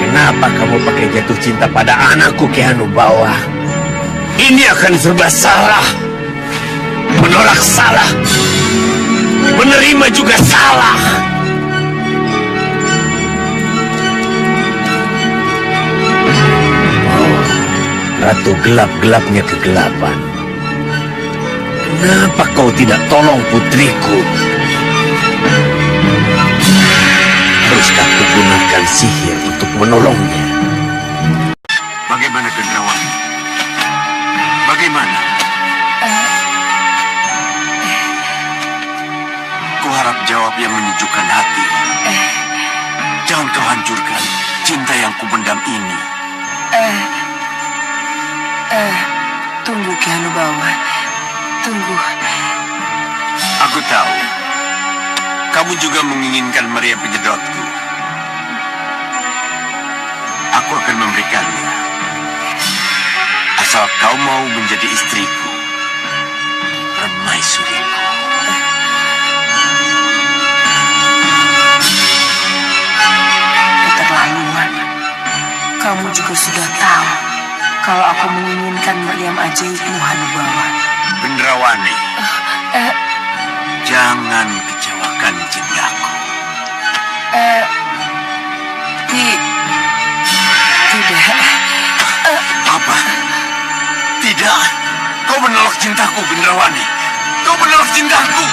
Kenapa kamu pakai jatuh cinta pada anakku, Ki Hanubawa? Ini akan serba salah. Menolak salah. Menerima juga salah. Ratu gelap-gelapnya kegelapan. Kenapa kau tidak tolong putriku? Haruskah kugunakan sihir untuk menolongnya? Bagaimana, Gendrawani? Bagaimana? Kuharap jawab yang menyejukkan hati. Jangan kau hancurkan cinta yang kubendam ini. Tunggu, Ki Hanubawa. Tunggu. Aku tahu. Kamu juga menginginkan Maria penyedotku. Aku akan memberikannya. Asal kau mau menjadi istriku. Permaisuriku. Keterlaluan. Kamu juga sudah tahu kalau aku menginginkan meriam ajaibmu, Hanubawa. Gendrawani, jangan kecewakan cintaku. Tidak. Apa? Tidak. Kau menolak cintaku, Gendrawani. Kau menolak cintaku.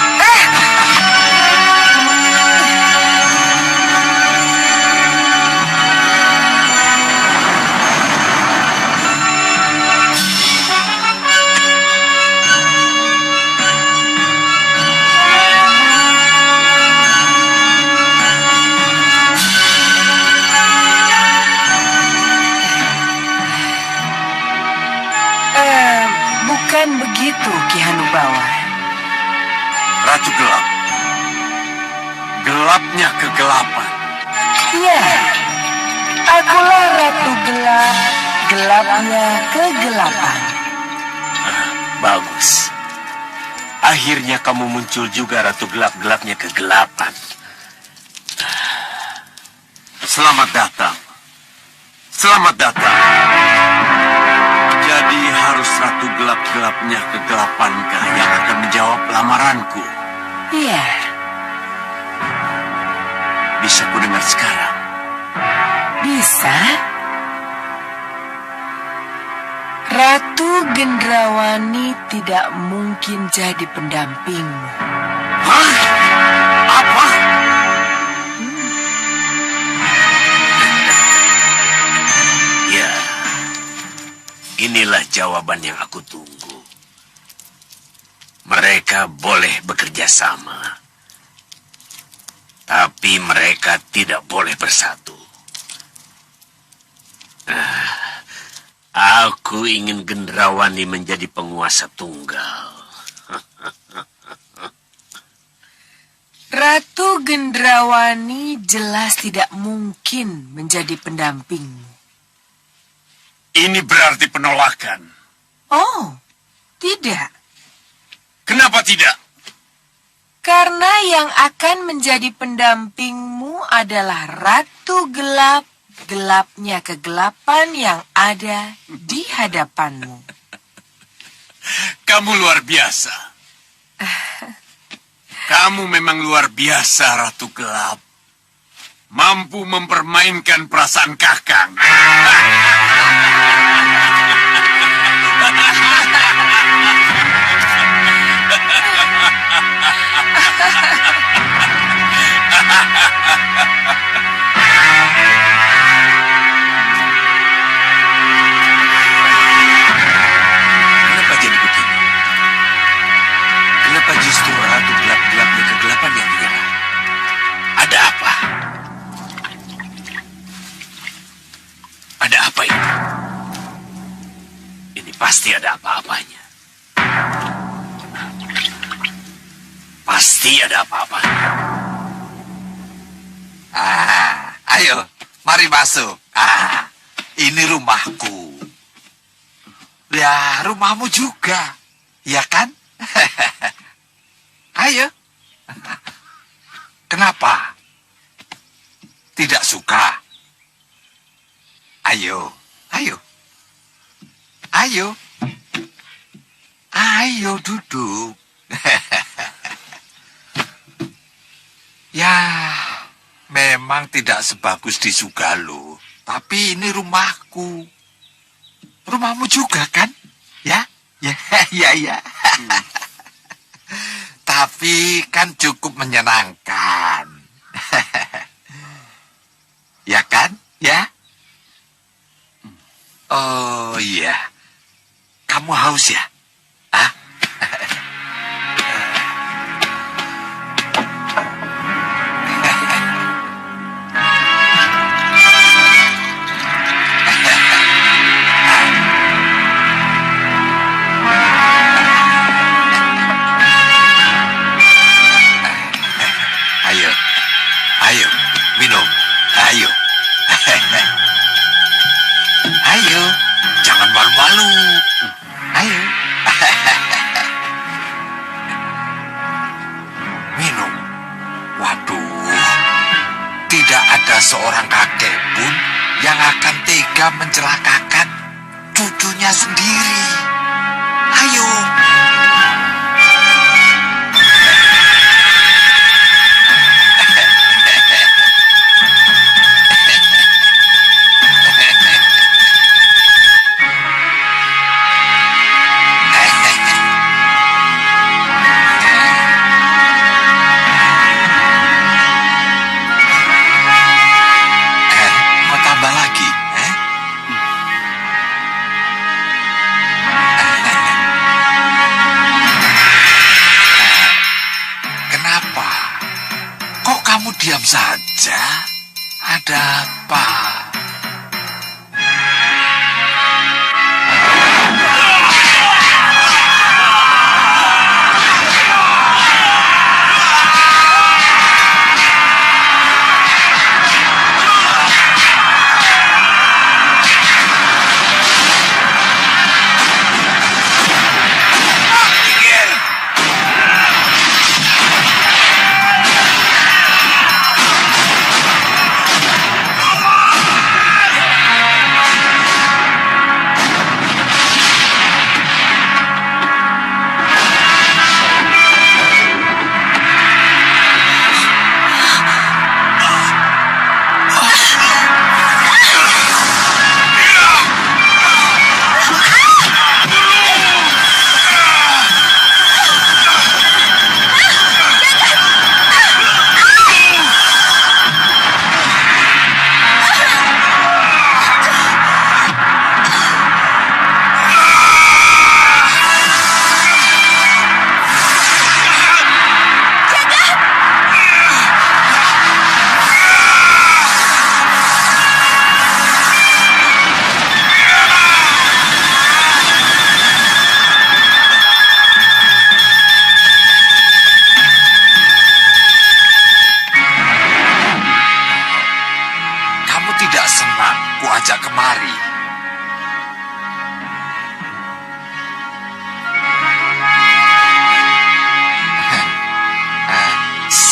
Bukan begitu, Ki Hanubawa. Ratu gelap. Gelapnya kegelapan. Ya, akulah Ratu Gelap, gelapnya kegelapan. Bagus. Akhirnya kamu muncul juga, Ratu Gelap-gelapnya kegelapan. Selamat datang. Selamat datang. Jadi harus Ratu Gelap-gelapnya kegelapankah yang akan menjawab lamaranku? Iya. Bisa ku dengar sekarang? Bisa. Ratu Gendrawani tidak mungkin jadi pendampingmu. Hah? Apa? Ya, inilah jawaban yang aku tunggu. Mereka boleh bekerja sama, tapi mereka tidak boleh bersatu. Aku ingin Gendrawani menjadi penguasa tunggal. Ratu Gendrawani jelas tidak mungkin menjadi pendampingmu. Ini berarti penolakan. Oh, tidak. Kenapa tidak? Karena yang akan menjadi pendampingmu adalah Ratu Gelap, gelapnya kegelapan yang ada di hadapanmu. Kamu luar biasa. Kamu memang luar biasa, Ratu Gelap. Mampu mempermainkan perasaan Kakang. Kenapa jadi begini? Kenapa justru Ratu gelap-gelapnya kegelapan yang menyerang? Ada apa? Ada apa ini? Ini pasti ada apa-apanya. Pasti ada apa-apanya. Ayo, mari masuk. Ini rumahku. Ya, rumahmu juga. Ya kan? Ayo. Kenapa? Tidak suka? Ayo, ayo. Ayo. Ayo duduk. Ya, memang tidak sebagus di Sugalo. Tapi ini rumahku. Rumahmu juga kan? Ya? Ya, ya, ya. Tapi kan cukup menyenangkan. Ya kan? Ya? Oh iya. Kamu haus ya? Hah? Ayo. Ayo, minum. Ayo. Ayo, jangan malu-malu. Ayo. Minum. Waduh, tidak ada seorang kakek pun yang akan tega mencelakakan cucunya sendiri. Ayo. Mau tambah lagi? Kenapa? Kok kamu diam saja? Ada apa?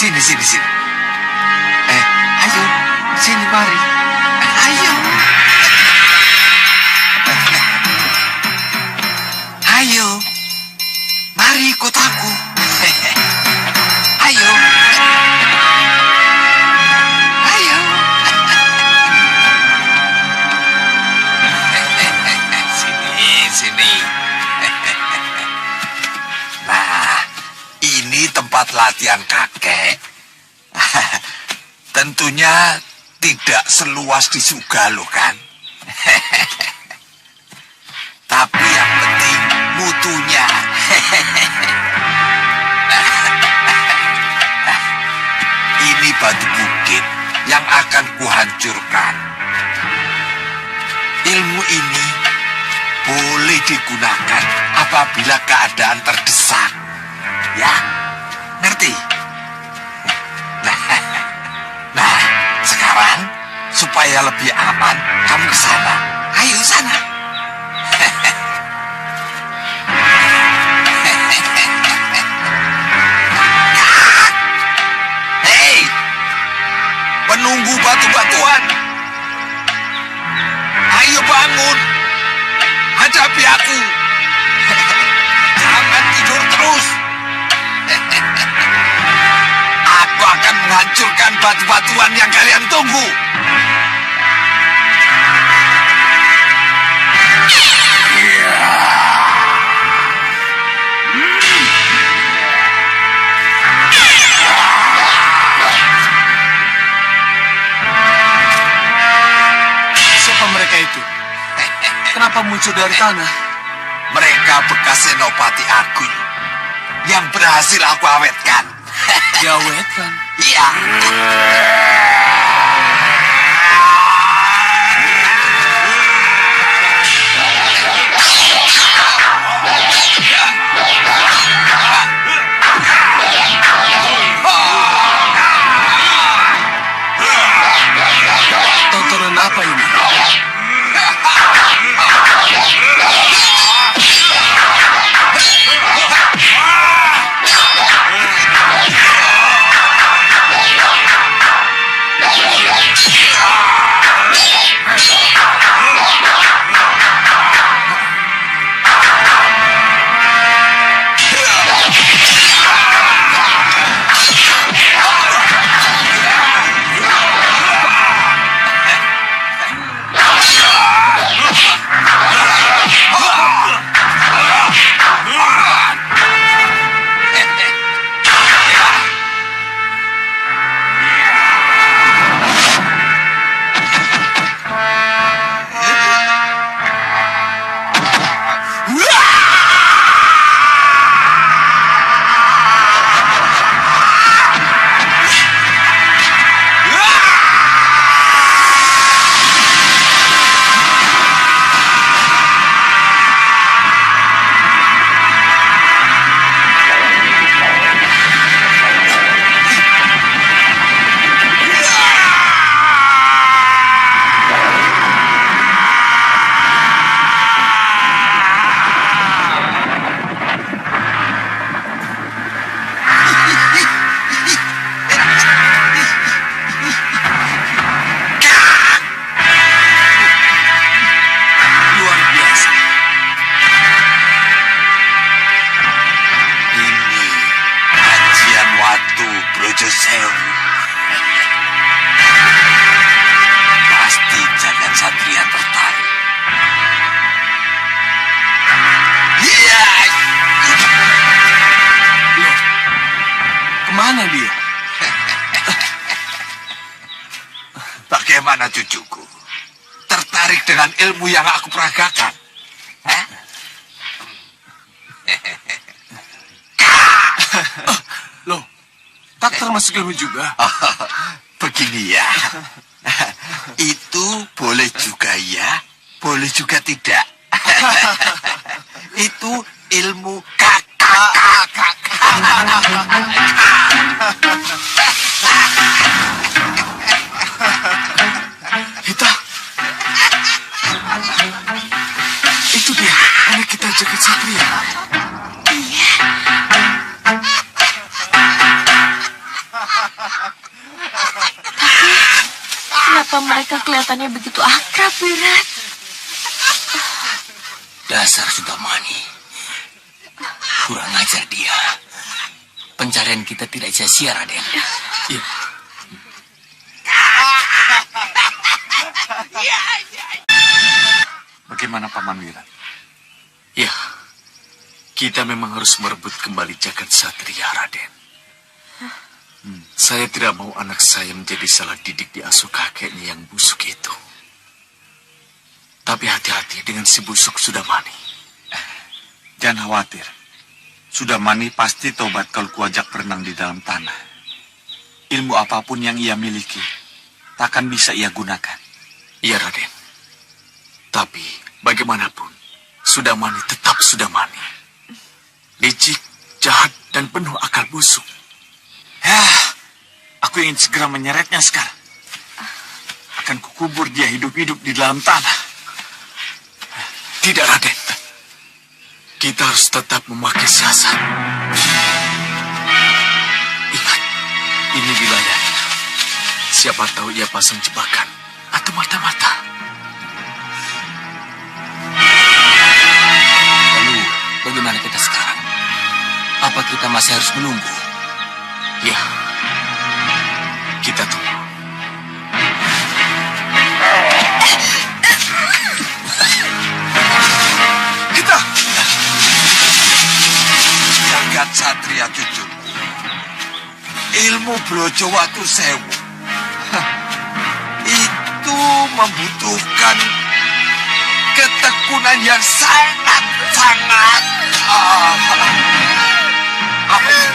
Sini. Ayo, sini mari. Ayo. Ayo. Mari ikut aku. Ayo. Ayo. Sini. Nah, ini tempat latihan kakek. Tentunya tidak seluas di Sugalo kan? Tapi yang penting mutunya. Ini batu bukit yang akan kuhancurkan. Ilmu ini boleh digunakan apabila keadaan terdesak. Ya, ngerti? Nah, sekarang supaya lebih aman, kamu ke sana. Ayo sana. Hei, penunggu batu-batuan. Ayo bangun. Hadapi aku. Jangan tidur terus. Aku akan menghancurkan batu-batuan yang kalian tunggu. Siapa mereka itu? Kenapa muncul dari tanah? Mereka bekas senopati Agung yang berhasil aku awetkan. Diawetkan? Iya. Tontonan apa ini? Kemana dia? Bagaimana cucuku? Tertarik dengan ilmu yang aku peragakan? Hah? Loh, tak termasuk ilmu juga? Begini ya. Itu boleh juga ya, boleh juga tidak. Itu ilmu kakak. Hita, itu dia, anak kita Jagat Satria. Iya. Kenapa mereka kelihatannya begitu akrab, Wirat? Dasar Sudamani. Kurang ajar dia. Pencarian kita tidak sia-sia, Raden. Iya. Bagaimana Paman Wirat? Ya, kita memang harus merebut kembali jagat satria, Raden. Saya tidak mau anak saya menjadi salah didik di asuh kakeknya yang busuk itu. Tapi hati-hati dengan si busuk Sudamani. Jangan khawatir. Sudamani pasti tobat kalau kuajak berenang di dalam tanah. Ilmu apapun yang ia miliki, takkan bisa ia gunakan. Iya, Raden. Tapi bagaimanapun, Sudamani tetap Sudamani. Licik, jahat, dan penuh akal busuk. Aku ingin segera menyeretnya sekarang. Akan kukubur dia hidup-hidup di dalam tanah. Tidak, Raden. Kita harus tetap memakai siasat. Ingat, ini wilayahnya. Siapa tahu ia pasang jebakan atau mata-mata. Lalu, bagaimana kita sekarang? Apa kita masih harus menunggu? Ya, kita tunggu. Kita! Jagat Satria cucu. Ilmu Brojowatu Sewu. Itu membutuhkan ketekunan yang sangat-sangat... apa itu?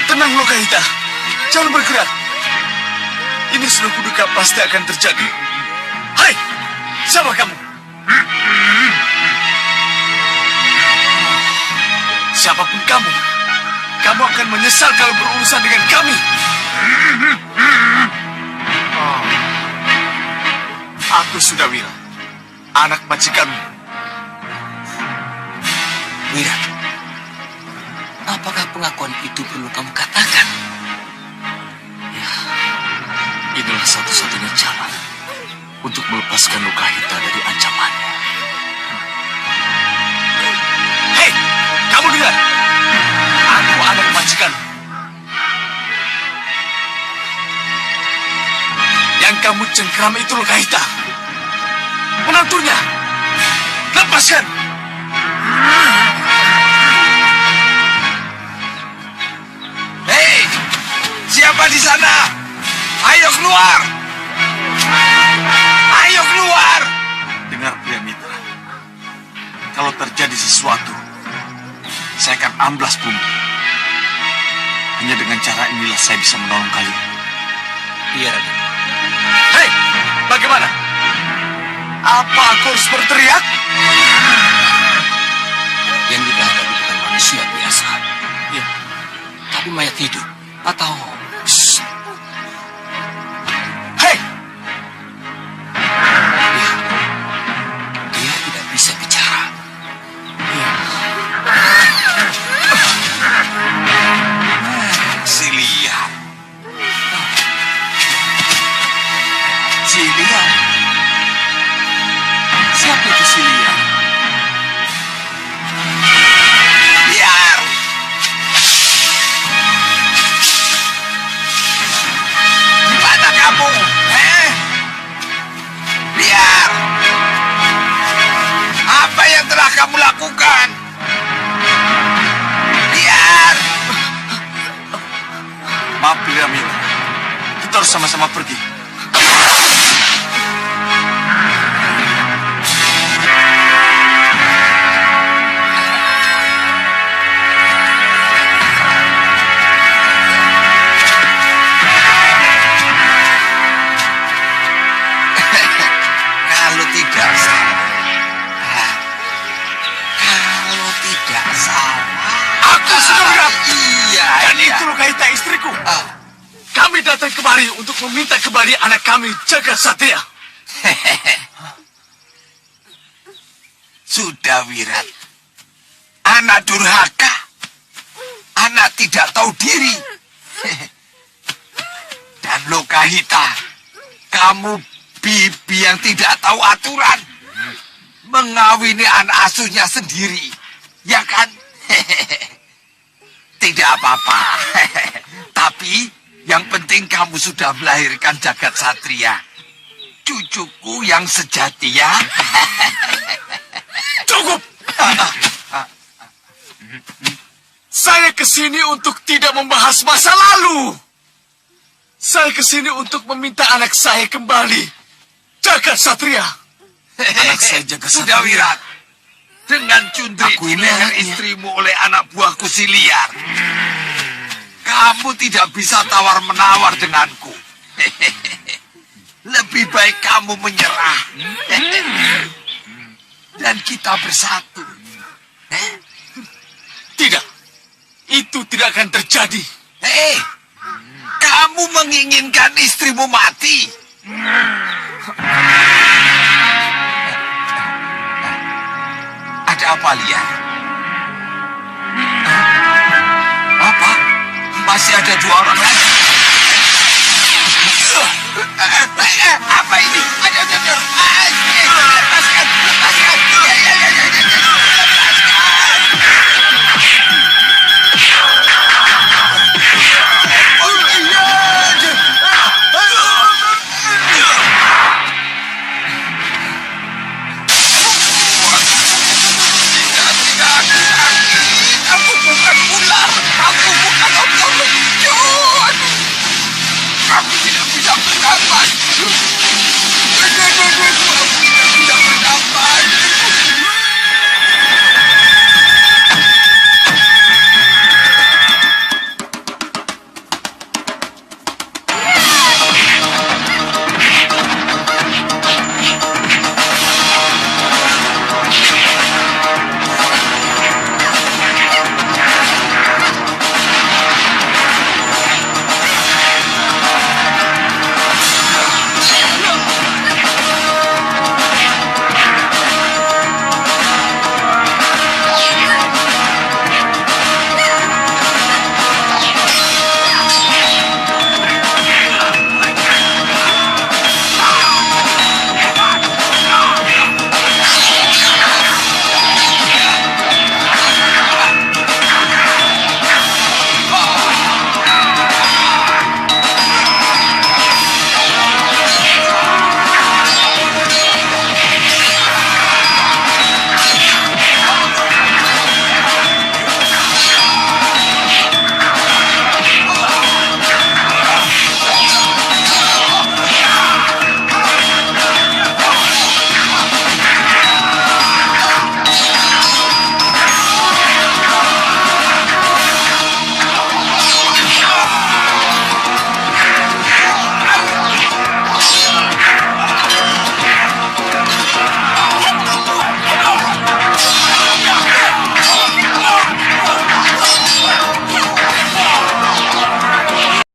Tenang, Lokahita. Jangan bergerak. Ini sudah kuduga pasti akan terjadi. Hai, siapa kamu? Siapapun kamu akan menyesal kalau berurusan dengan kami. Aku sudah Wira, anak majikanmu. Wira, apakah pengakuan itu perlu kamu katakan? Ya, inilah satu-satunya jalan untuk melepaskan Lokahita dari ancamannya. Hei, kamu dengar? Aku anak majikanmu. Yang kamu cengkram itu Lokahita. Menantunya. Lepaskan. Hei, siapa di sana? Ayo keluar! Ayo keluar! Dengar pria mitra. Kalau terjadi sesuatu, saya akan amblas bumi. Hanya dengan cara inilah saya bisa menolong kalian. Iya, Raden. Hei, bagaimana? Apa aku harus berteriak? Yang kita hadapi bukan manusia biasa. Ya. Tapi mayat hidup. Atau... Hei! Ya, dia tidak bisa bicara. Si liar. Si liar? Siapa itu si liar? Liar! Di mana kamu? Liar! Apa yang telah kamu lakukan? Liar! Maaf pria mitra. Kita harus sama-sama pergi. Kalau tidak salah, kalau tidak kemari untuk meminta kembali anak kami, Jagat Satria. Sudah, Wirat. Anak durhaka. Anak tidak tahu diri. Dan Lokahita, kamu bibi yang tidak tahu aturan. Mengawini anak asuhnya sendiri. Ya kan? Tidak apa-apa. Tapi yang penting kamu sudah melahirkan Jagat Satria. Cucuku yang sejati ya. Cukup! Saya kesini untuk tidak membahas masa lalu. Saya kesini untuk meminta anak saya kembali. Jagat Satria. Anak saya Jagat Satria. Sudah, Wirat. Dengan cundri di leher istrimu oleh anak buahku si liar. Kamu tidak bisa tawar-menawar denganku. Lebih baik kamu menyerah. Dan kita bersatu. Tidak. Itu tidak akan terjadi. Kamu menginginkan istrimu mati. Ada apa, Liar? Apa? Masih ada 2 orang lagi?